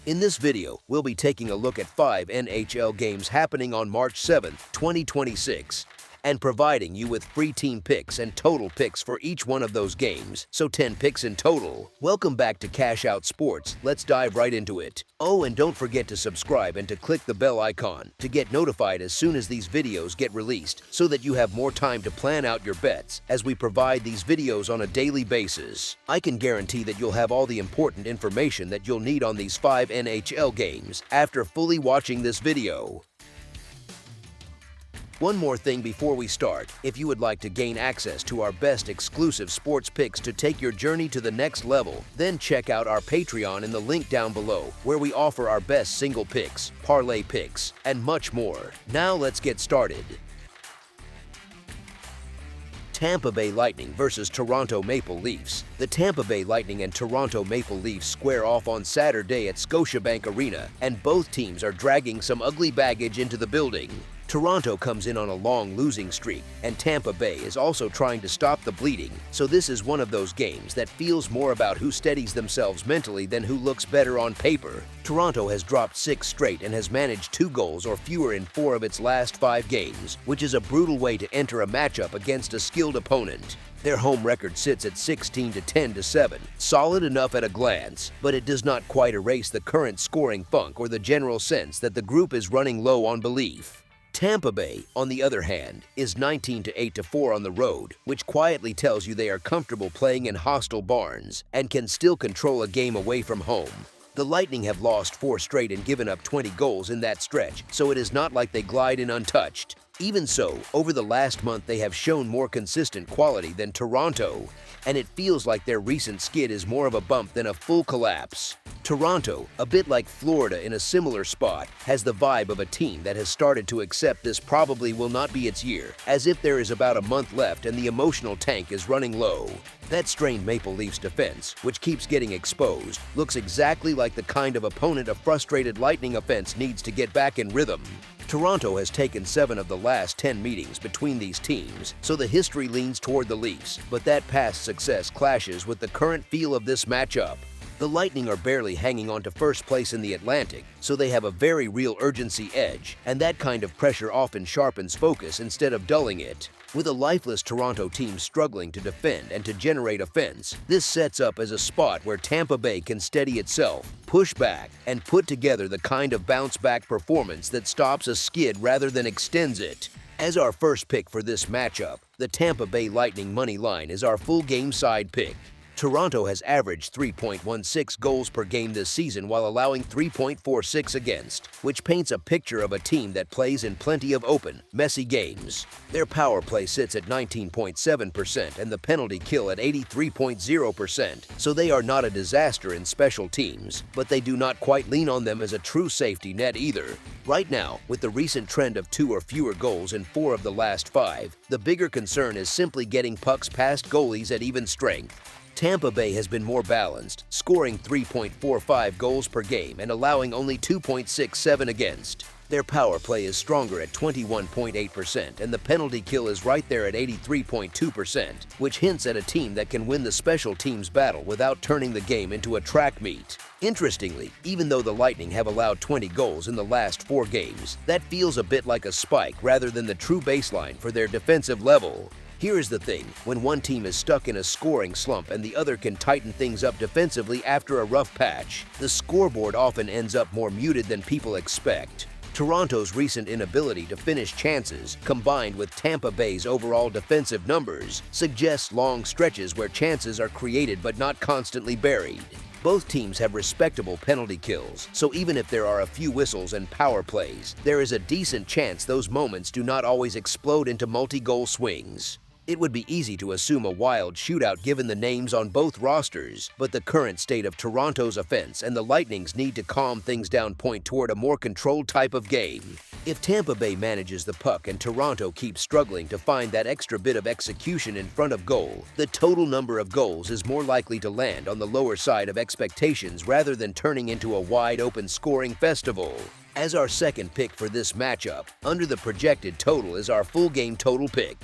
In this video, we'll be taking a look at 5 NHL games happening on March 7, 2026, and providing you with free team picks and total picks for each one of those games, so 10 picks in total. Welcome back to Cash Out Sports. Let's dive right into it. Oh, and don't forget to subscribe and to click the bell icon to get notified as soon as these videos get released, so that you have more time to plan out your bets as we provide these videos on a daily basis. I can guarantee that you'll have all the important information that you'll need on these 5 NHL games after fully watching this video. One more thing before we start. If you would like to gain access to our best exclusive sports picks to take your journey to the next level, then check out our Patreon in the link down below, where we offer our best single picks, parlay picks, and much more. Now let's get started. Tampa Bay Lightning versus Toronto Maple Leafs. The Tampa Bay Lightning and Toronto Maple Leafs square off on Saturday at Scotiabank Arena, and both teams are dragging some ugly baggage into the building. Toronto comes in on a long losing streak, and Tampa Bay is also trying to stop the bleeding, so this is one of those games that feels more about who steadies themselves mentally than who looks better on paper. Toronto has dropped 6 straight and has managed 2 goals or fewer in 4 of its last 5 games, which is a brutal way to enter a matchup against a skilled opponent. Their home record sits at 16-10-7, solid enough at a glance, but it does not quite erase the current scoring funk or the general sense that the group is running low on belief. Tampa Bay, on the other hand, is 19-8-4 on the road, which quietly tells you they are comfortable playing in hostile barns and can still control a game away from home. The Lightning have lost 4 straight and given up 20 goals in that stretch, so it is not like they glide in untouched. Even so, over the last month they have shown more consistent quality than Toronto, and it feels like their recent skid is more of a bump than a full collapse. Toronto, a bit like Florida in a similar spot, has the vibe of a team that has started to accept this probably will not be its year, as if there is about a month left and the emotional tank is running low. That strained Maple Leafs defense, which keeps getting exposed, looks exactly like the kind of opponent a frustrated Lightning offense needs to get back in rhythm. Toronto has taken 7 of the last 10 meetings between these teams, so the history leans toward the Leafs, but that past success clashes with the current feel of this matchup. The Lightning are barely hanging on to first place in the Atlantic, so they have a very real urgency edge, and that kind of pressure often sharpens focus instead of dulling it. With a lifeless Toronto team struggling to defend and to generate offense, this sets up as a spot where Tampa Bay can steady itself, push back, and put together the kind of bounce-back performance that stops a skid rather than extends it. As our first pick for this matchup, the Tampa Bay Lightning money line is our full game side pick. Toronto has averaged 3.16 goals per game this season while allowing 3.46 against, which paints a picture of a team that plays in plenty of open, messy games. Their power play sits at 19.7% and the penalty kill at 83.0%, so they are not a disaster in special teams, but they do not quite lean on them as a true safety net either. Right now, with the recent trend of 2 or fewer goals in 4 of the last 5, the bigger concern is simply getting pucks past goalies at even strength. Tampa Bay has been more balanced, scoring 3.45 goals per game and allowing only 2.67 against. Their power play is stronger at 21.8% and the penalty kill is right there at 83.2%, which hints at a team that can win the special teams battle without turning the game into a track meet. Interestingly, even though the Lightning have allowed 20 goals in the last 4 games, that feels a bit like a spike rather than the true baseline for their defensive level. Here is the thing, when one team is stuck in a scoring slump and the other can tighten things up defensively after a rough patch, the scoreboard often ends up more muted than people expect. Toronto's recent inability to finish chances, combined with Tampa Bay's overall defensive numbers, suggests long stretches where chances are created but not constantly buried. Both teams have respectable penalty kills, so even if there are a few whistles and power plays, there is a decent chance those moments do not always explode into multi-goal swings. It would be easy to assume a wild shootout given the names on both rosters, but the current state of Toronto's offense and the Lightning's need to calm things down point toward a more controlled type of game. If Tampa Bay manages the puck and Toronto keeps struggling to find that extra bit of execution in front of goal, the total number of goals is more likely to land on the lower side of expectations rather than turning into a wide-open scoring festival. As our second pick for this matchup, under the projected total is our full game total pick.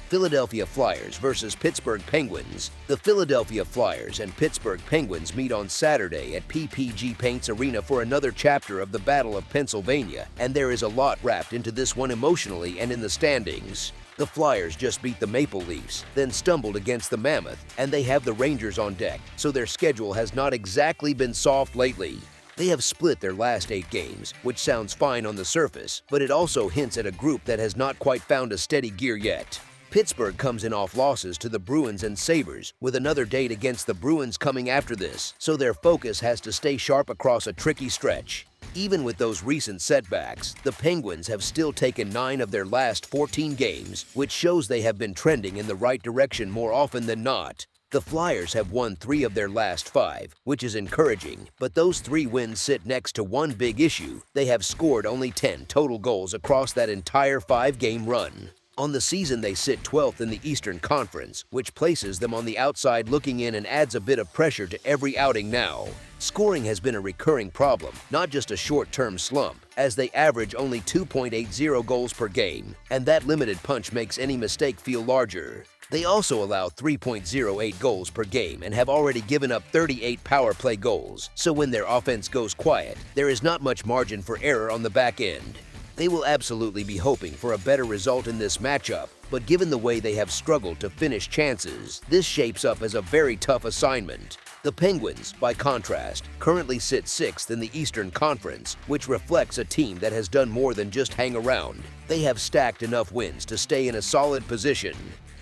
Philadelphia Flyers versus Pittsburgh Penguins. The Philadelphia Flyers and Pittsburgh Penguins meet on Saturday at PPG Paints Arena for another chapter of the Battle of Pennsylvania, and there is a lot wrapped into this one emotionally and in the standings. The Flyers just beat the Maple Leafs, then stumbled against the Mammoth, and they have the Rangers on deck, so their schedule has not exactly been soft lately. They have split their last 8 games, which sounds fine on the surface, but it also hints at a group that has not quite found a steady gear yet. Pittsburgh comes in off losses to the Bruins and Sabres, with another date against the Bruins coming after this, so their focus has to stay sharp across a tricky stretch. Even with those recent setbacks, the Penguins have still taken 9 of their last 14 games, which shows they have been trending in the right direction more often than not. The Flyers have won 3 of their last 5, which is encouraging, but those 3 wins sit next to one big issue: they have scored only 10 total goals across that entire 5-game run. On the season, they sit 12th in the Eastern Conference, which places them on the outside looking in and adds a bit of pressure to every outing now. Scoring has been a recurring problem, not just a short-term slump, as they average only 2.80 goals per game, and that limited punch makes any mistake feel larger. They also allow 3.08 goals per game and have already given up 38 power play goals, so when their offense goes quiet, there is not much margin for error on the back end. They will absolutely be hoping for a better result in this matchup, but given the way they have struggled to finish chances, this shapes up as a very tough assignment. The Penguins, by contrast, currently sit 6th in the Eastern Conference, which reflects a team that has done more than just hang around. They have stacked enough wins to stay in a solid position.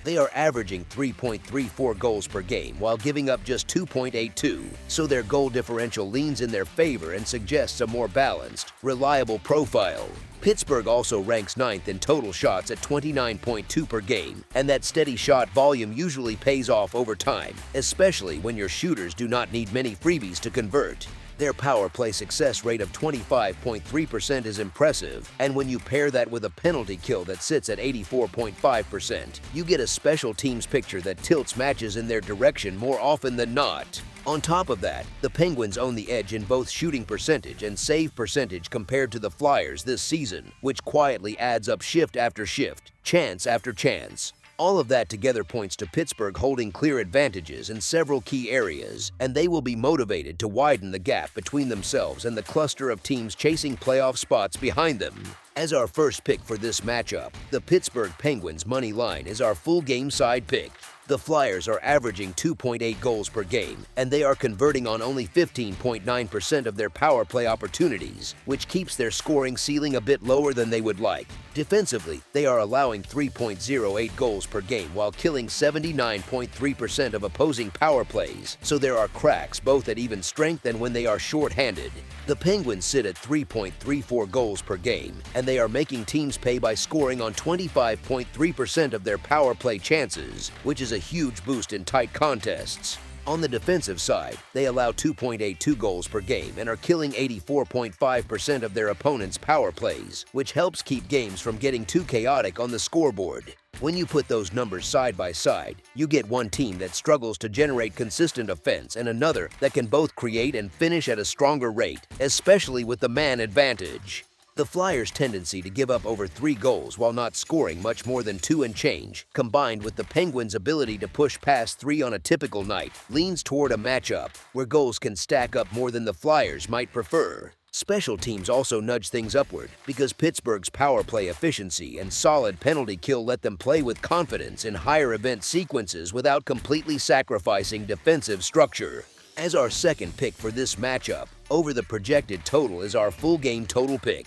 They are averaging 3.34 goals per game while giving up just 2.82, so their goal differential leans in their favor and suggests a more balanced, reliable profile. Pittsburgh also ranks 9th in total shots at 29.2 per game, and that steady shot volume usually pays off over time, especially when your shooters do not need many freebies to convert. Their power play success rate of 25.3% is impressive, and when you pair that with a penalty kill that sits at 84.5%, you get a special teams picture that tilts matches in their direction more often than not. On top of that, the Penguins own the edge in both shooting percentage and save percentage compared to the Flyers this season, which quietly adds up shift after shift, chance after chance. All of that together points to Pittsburgh holding clear advantages in several key areas, and they will be motivated to widen the gap between themselves and the cluster of teams chasing playoff spots behind them. As our first pick for this matchup, the Pittsburgh Penguins money line is our full game side pick. The Flyers are averaging 2.8 goals per game, and they are converting on only 15.9% of their power play opportunities, which keeps their scoring ceiling a bit lower than they would like. Defensively, they are allowing 3.08 goals per game while killing 79.3% of opposing power plays, so there are cracks both at even strength and when they are short-handed. The Penguins sit at 3.34 goals per game, and they are making teams pay by scoring on 25.3% of their power play chances, which is a huge boost in tight contests. On the defensive side, they allow 2.82 goals per game and are killing 84.5% of their opponents' power plays, which helps keep games from getting too chaotic on the scoreboard. When you put those numbers side by side, you get one team that struggles to generate consistent offense and another that can both create and finish at a stronger rate, especially with the man advantage. The Flyers' tendency to give up over 3 goals while not scoring much more than 2 and change, combined with the Penguins' ability to push past 3 on a typical night, leans toward a matchup where goals can stack up more than the Flyers might prefer. Special teams also nudge things upward because Pittsburgh's power play efficiency and solid penalty kill let them play with confidence in higher event sequences without completely sacrificing defensive structure. As our second pick for this matchup, over the projected total is our full game total pick.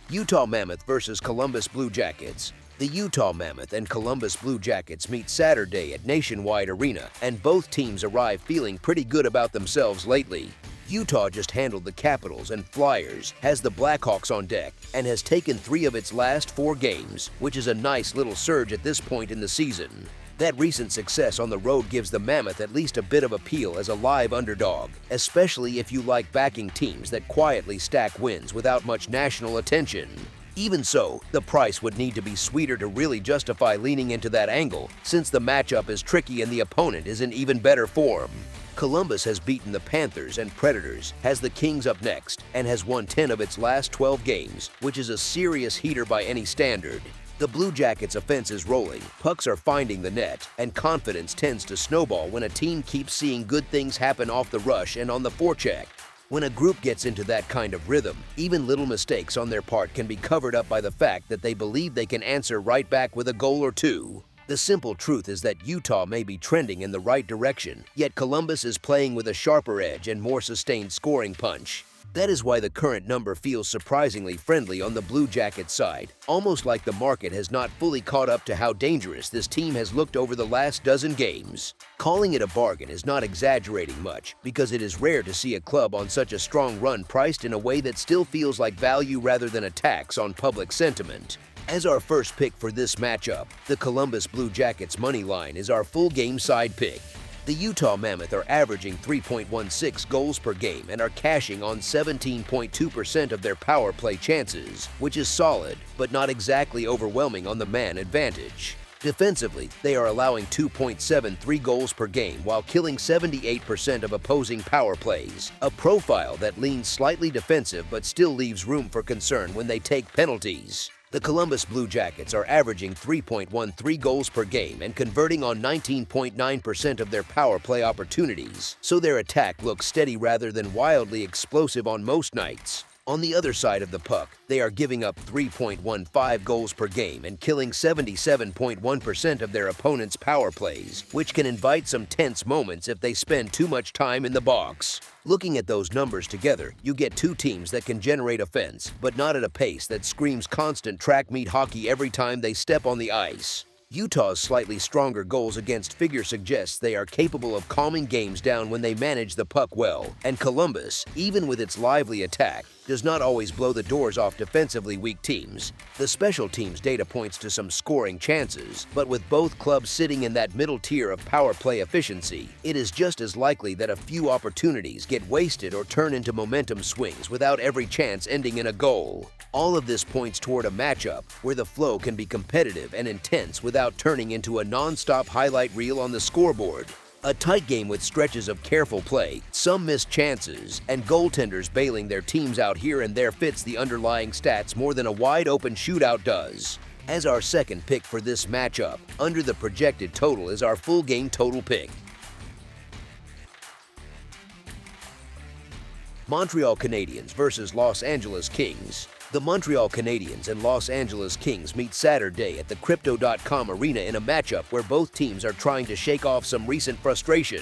Utah Mammoth versus Columbus Blue Jackets. The Utah Mammoth and Columbus Blue Jackets meet Saturday at Nationwide Arena, and both teams arrive feeling pretty good about themselves lately. Utah just handled the Capitals, and Flyers has the Blackhawks on deck and has taken 3 of its last 4 games, which is a nice little surge at this point in the season. That recent success on the road gives the Mammoth at least a bit of appeal as a live underdog, especially if you like backing teams that quietly stack wins without much national attention. Even so, the price would need to be sweeter to really justify leaning into that angle, since the matchup is tricky and the opponent is in even better form. Columbus has beaten the Panthers and Predators, has the Kings up next, and has won 10 of its last 12 games, which is a serious heater by any standard. The Blue Jackets' offense is rolling, pucks are finding the net, and confidence tends to snowball when a team keeps seeing good things happen off the rush and on the forecheck. When a group gets into that kind of rhythm, even little mistakes on their part can be covered up by the fact that they believe they can answer right back with a goal or two. The simple truth is that Utah may be trending in the right direction, yet Columbus is playing with a sharper edge and more sustained scoring punch. That is why the current number feels surprisingly friendly on the Blue Jackets side, almost like the market has not fully caught up to how dangerous this team has looked over the last dozen games. Calling it a bargain is not exaggerating much, because it is rare to see a club on such a strong run priced in a way that still feels like value rather than a tax on public sentiment. As our first pick for this matchup, the Columbus Blue Jackets money line is our full game side pick. The Utah Mammoth are averaging 3.16 goals per game and are cashing on 17.2% of their power play chances, which is solid, but not exactly overwhelming on the man advantage. Defensively, they are allowing 2.73 goals per game while killing 78% of opposing power plays, a profile that leans slightly defensive but still leaves room for concern when they take penalties. The Columbus Blue Jackets are averaging 3.13 goals per game and converting on 19.9% of their power play opportunities, so their attack looks steady rather than wildly explosive on most nights. On the other side of the puck, they are giving up 3.15 goals per game and killing 77.1% of their opponent's power plays, which can invite some tense moments if they spend too much time in the box. Looking at those numbers together, you get two teams that can generate offense, but not at a pace that screams constant track meet hockey every time they step on the ice. Utah's slightly stronger goals against figure suggests they are capable of calming games down when they manage the puck well, and Columbus, even with its lively attack, does not always blow the doors off defensively weak teams. The special teams data points to some scoring chances, but with both clubs sitting in that middle tier of power play efficiency, it is just as likely that a few opportunities get wasted or turn into momentum swings without every chance ending in a goal. All of this points toward a matchup where the flow can be competitive and intense without turning into a non-stop highlight reel on the scoreboard. A tight game with stretches of careful play, some missed chances, and goaltenders bailing their teams out here and there fits the underlying stats more than a wide-open shootout does. As our second pick for this matchup, under the projected total is our full game total pick. Montreal Canadiens versus Los Angeles Kings. The Montreal Canadiens and Los Angeles Kings meet Saturday at the Crypto.com Arena in a matchup where both teams are trying to shake off some recent frustration.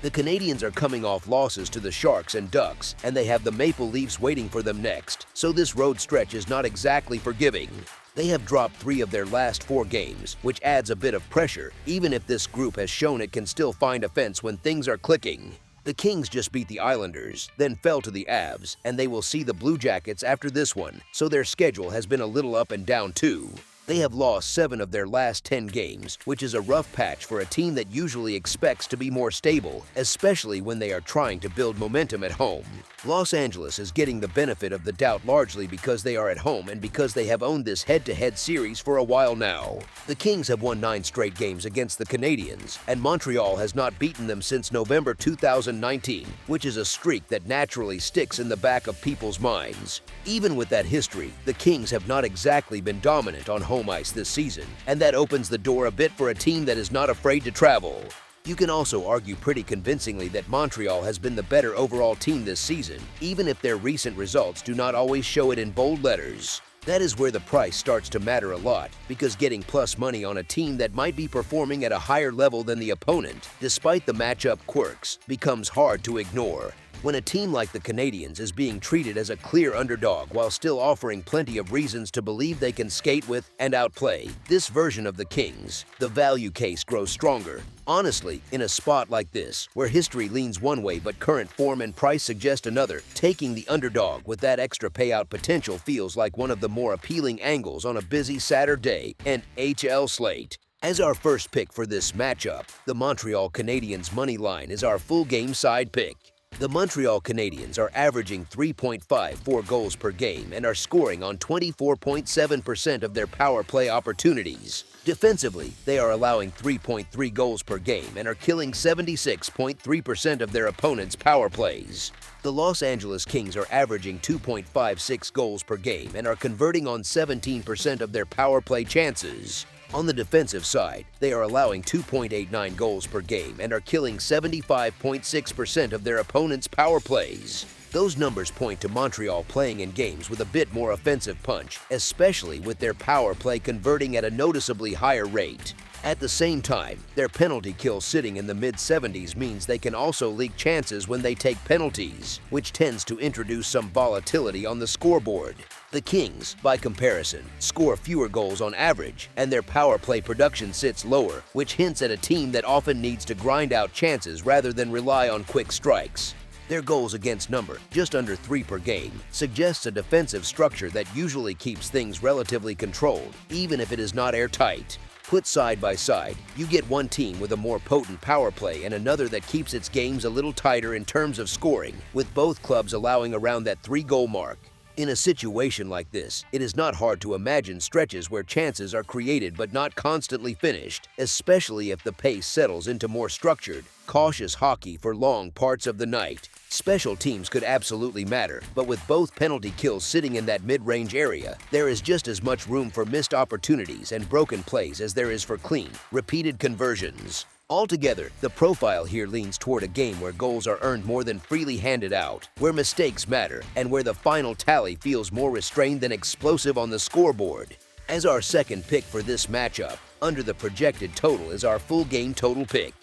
The Canadiens are coming off losses to the Sharks and Ducks, and they have the Maple Leafs waiting for them next, so this road stretch is not exactly forgiving. They have dropped 3 of their last 4 games, which adds a bit of pressure, even if this group has shown it can still find offense when things are clicking. The Kings just beat the Islanders, then fell to the Avs, and they will see the Blue Jackets after this one, so their schedule has been a little up and down too. They have lost 7 of their last 10 games, which is a rough patch for a team that usually expects to be more stable, especially when they are trying to build momentum at home. Los Angeles is getting the benefit of the doubt largely because they are at home and because they have owned this head-to-head series for a while now. The Kings have won 9 straight games against the Canadiens, and Montreal has not beaten them since November 2019, which is a streak that naturally sticks in the back of people's minds. Even with that history, the Kings have not exactly been dominant on home ice this season, and that opens the door a bit for a team that is not afraid to travel. You can also argue pretty convincingly that Montreal has been the better overall team this season, even if their recent results do not always show it in bold letters. That is where the price starts to matter a lot, because getting plus money on a team that might be performing at a higher level than the opponent, despite the matchup quirks, becomes hard to ignore. When a team like the Canadiens is being treated as a clear underdog while still offering plenty of reasons to believe they can skate with and outplay this version of the Kings, the value case grows stronger. Honestly, in a spot like this, where history leans one way but current form and price suggest another, taking the underdog with that extra payout potential feels like one of the more appealing angles on a busy Saturday NHL slate. As our first pick for this matchup, the Montreal Canadiens money line is our full game side pick. The Montreal Canadiens are averaging 3.54 goals per game and are scoring on 24.7% of their power play opportunities. Defensively, they are allowing 3.3 goals per game and are killing 76.3% of their opponent's power plays. The Los Angeles Kings are averaging 2.56 goals per game and are converting on 17% of their power play chances. On the defensive side, they are allowing 2.89 goals per game and are killing 75.6% of their opponent's power plays. Those numbers point to Montreal playing in games with a bit more offensive punch, especially with their power play converting at a noticeably higher rate. At the same time, their penalty kill sitting in the mid-70s means they can also leak chances when they take penalties, which tends to introduce some volatility on the scoreboard. The Kings, by comparison, score fewer goals on average, and their power play production sits lower, which hints at a team that often needs to grind out chances rather than rely on quick strikes. Their goals against number, just under 3 per game, suggests a defensive structure that usually keeps things relatively controlled, even if it is not airtight. Put side by side, you get one team with a more potent power play and another that keeps its games a little tighter in terms of scoring, with both clubs allowing around that 3-goal mark. In a situation like this, it is not hard to imagine stretches where chances are created but not constantly finished, especially if the pace settles into more structured, cautious hockey for long parts of the night. Special teams could absolutely matter, but with both penalty kills sitting in that mid-range area, there is just as much room for missed opportunities and broken plays as there is for clean, repeated conversions. Altogether, the profile here leans toward a game where goals are earned more than freely handed out, where mistakes matter, and where the final tally feels more restrained than explosive on the scoreboard. As our second pick for this matchup, under the projected total is our full game total pick.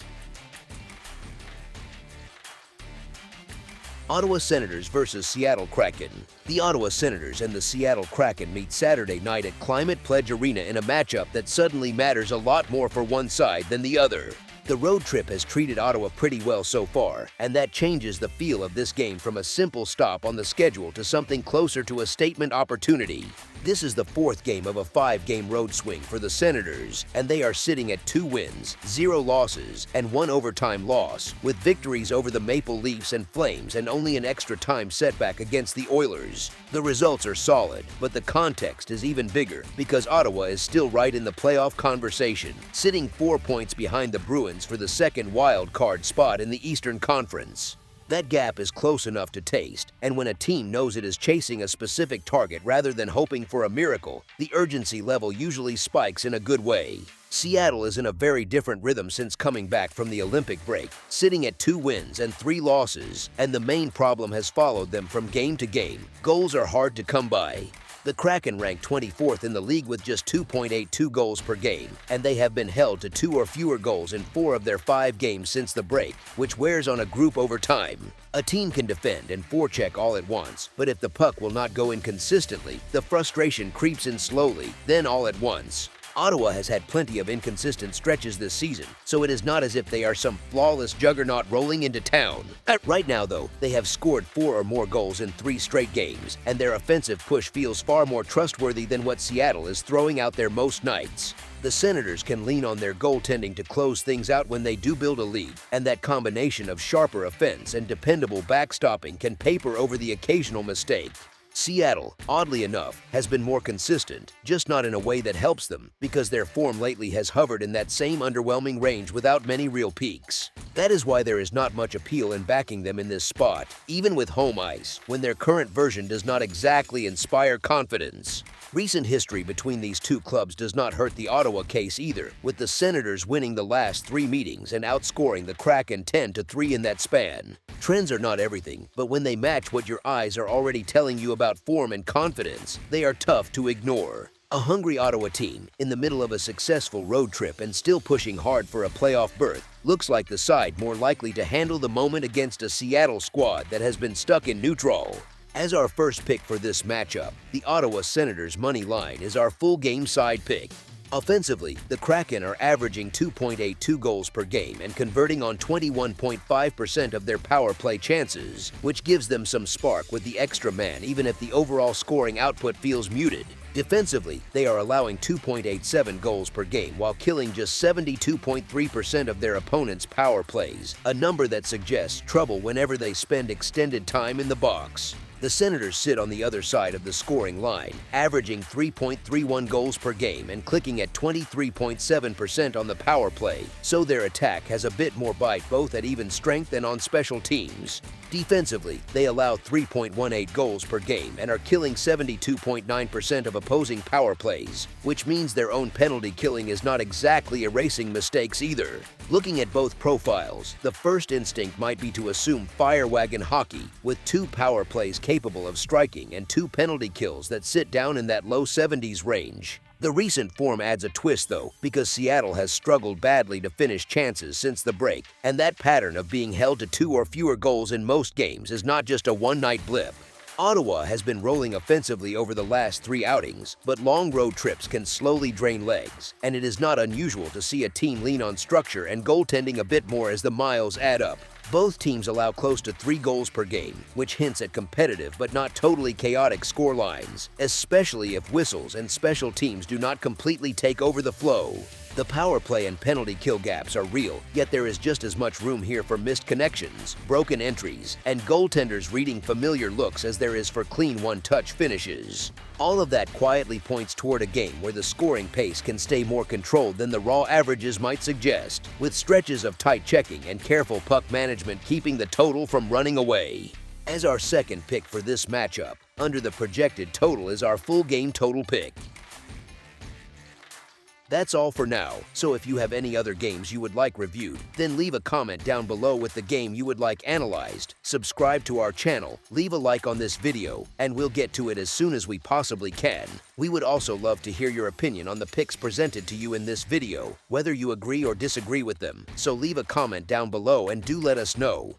Ottawa Senators versus Seattle Kraken. The Ottawa Senators and the Seattle Kraken meet Saturday night at Climate Pledge Arena in a matchup that suddenly matters a lot more for one side than the other. The road trip has treated Ottawa pretty well so far, and that changes the feel of this game from a simple stop on the schedule to something closer to a statement opportunity. This is the fourth game of a 5-game road swing for the Senators, and they are sitting at 2 wins, 0 losses, and 1 overtime loss, with victories over the Maple Leafs and Flames and only an extra time setback against the Oilers. The results are solid, but the context is even bigger because Ottawa is still right in the playoff conversation, sitting 4 points behind the Bruins for the second wild card spot in the Eastern Conference. That gap is close enough to taste, and when a team knows it is chasing a specific target rather than hoping for a miracle, the urgency level usually spikes in a good way. Seattle is in a very different rhythm since coming back from the Olympic break, sitting at 2 wins and 3 losses, and the main problem has followed them from game to game. Goals are hard to come by. The Kraken rank 24th in the league with just 2.82 goals per game, and they have been held to 2 or fewer goals in 4 of their 5 games since the break, which wears on a group over time. A team can defend and forecheck all at once, but if the puck will not go in consistently, the frustration creeps in slowly, then all at once. Ottawa has had plenty of inconsistent stretches this season, so it is not as if they are some flawless juggernaut rolling into town. Right now, though, they have scored 4 or more goals in 3 straight games, and their offensive push feels far more trustworthy than what Seattle is throwing out there most nights. The Senators can lean on their goaltending to close things out when they do build a lead, and that combination of sharper offense and dependable backstopping can paper over the occasional mistake. Seattle, oddly enough, has been more consistent, just not in a way that helps them, because their form lately has hovered in that same underwhelming range without many real peaks. That is why there is not much appeal in backing them in this spot, even with home ice, when their current version does not exactly inspire confidence. Recent history between these two clubs does not hurt the Ottawa case either, with the Senators winning the last 3 meetings and outscoring the Kraken 10-3 in that span. Trends are not everything, but when they match what your eyes are already telling you about form and confidence, they are tough to ignore. A hungry Ottawa team, in the middle of a successful road trip and still pushing hard for a playoff berth, looks like the side more likely to handle the moment against a Seattle squad that has been stuck in neutral. As our first pick for this matchup, the Ottawa Senators' money line is our full game side pick. Offensively, the Kraken are averaging 2.82 goals per game and converting on 21.5% of their power play chances, which gives them some spark with the extra man even if the overall scoring output feels muted. Defensively, they are allowing 2.87 goals per game while killing just 72.3% of their opponent's power plays, a number that suggests trouble whenever they spend extended time in the box. The Senators sit on the other side of the scoring line, averaging 3.31 goals per game and clicking at 23.7% on the power play, so their attack has a bit more bite both at even strength and on special teams. Defensively, they allow 3.18 goals per game and are killing 72.9% of opposing power plays, which means their own penalty killing is not exactly erasing mistakes either. Looking at both profiles, the first instinct might be to assume fire wagon hockey, with 2 power plays capable of striking and 2 penalty kills that sit down in that low 70s range. The recent form adds a twist though, because Seattle has struggled badly to finish chances since the break, and that pattern of being held to 2 or fewer goals in most games is not just a one-night blip. Ottawa has been rolling offensively over the last 3 outings, but long road trips can slowly drain legs, and it is not unusual to see a team lean on structure and goaltending a bit more as the miles add up. Both teams allow close to 3 goals per game, which hints at competitive but not totally chaotic scorelines, especially if whistles and special teams do not completely take over the flow. The power play and penalty kill gaps are real, yet there is just as much room here for missed connections, broken entries, and goaltenders reading familiar looks as there is for clean one-touch finishes. All of that quietly points toward a game where the scoring pace can stay more controlled than the raw averages might suggest, with stretches of tight checking and careful puck management keeping the total from running away. As our second pick for this matchup, under the projected total is our full game total pick. That's all for now, so if you have any other games you would like reviewed, then leave a comment down below with the game you would like analyzed, subscribe to our channel, leave a like on this video, and we'll get to it as soon as we possibly can. We would also love to hear your opinion on the picks presented to you in this video, whether you agree or disagree with them, so leave a comment down below and do let us know.